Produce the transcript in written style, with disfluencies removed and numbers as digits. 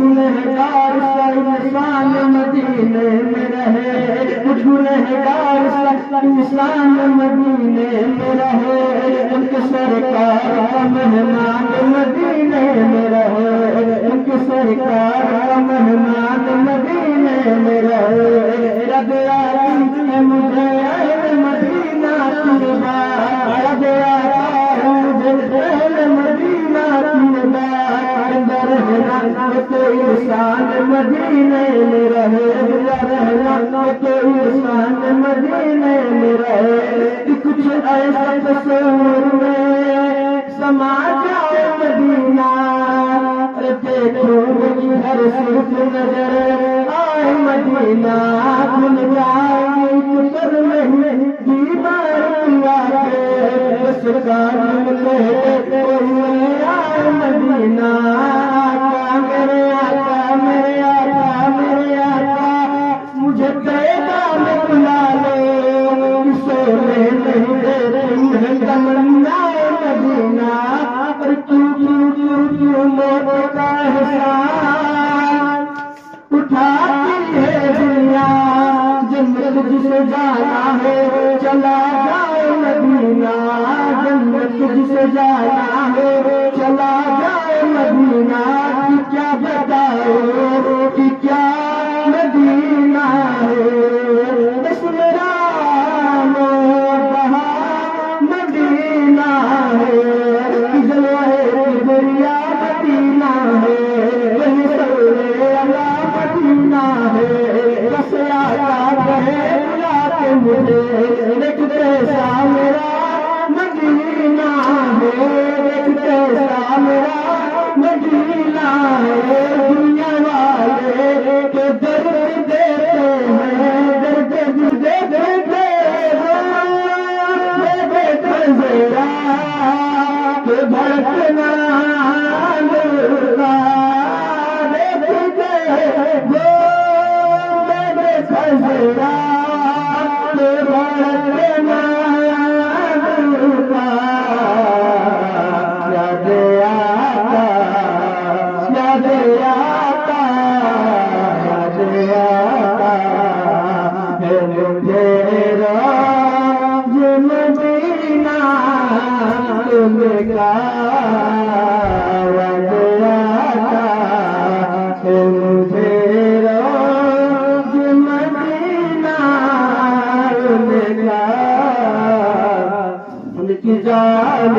गुनहगार सा इंसान मदीने में रहे, कुछ गुनहगार सा इंसान मदीने में रहे, उनके सरकार का मेहमान मदीने में रहे, उनके सरकार का मेहमान मदीने में रहे। रब आती है मुझे मदीना की बात, रब आता है मुझे मदीना की बात, रहना तो इंसान मदीने में रहे, रहना तो इंसान मदीने में रहे। कुछ ऐसा तस्वीर में समा जाए मदीना, देखो हर सिर्फ नजर आए मदीना, खुल जाए कर में दीवार आए सरकार आए मदीना। मेरे आका मेरे आका मेरे आका मुझे पैदा में बुला लो, सोने नहीं दे रही है तमन्ना मदीना, पर क्यों क्यों क्यों क्यों मौत का एहसान उठाती है दुनिया। जन्नत जिसे जाना है चला जाए मदीना, जन्नत जिसे जाना है चला जाए मदीना। कि क्या बताओ कि क्या मदीना है, बस मेरा कहा मदीना है, कि जलवाए दरिया मदीना है, वही सौरे अला मदीना है। बस आका कहे बुला के मुझे, देख कैसा मेरा मदीना है, देख कैसा मेरा मदीना है। दुनिया वाले के दर्द देते हैं, दर्द देते जरा के भड़कना लगा देखते वो मेरे खजरा के भड़कना लगा। याद आता याद आता याद आता है मुझे रोज मदीना तुमका, याद आता है मुझे रोज मदीना तुमका। उनकी जान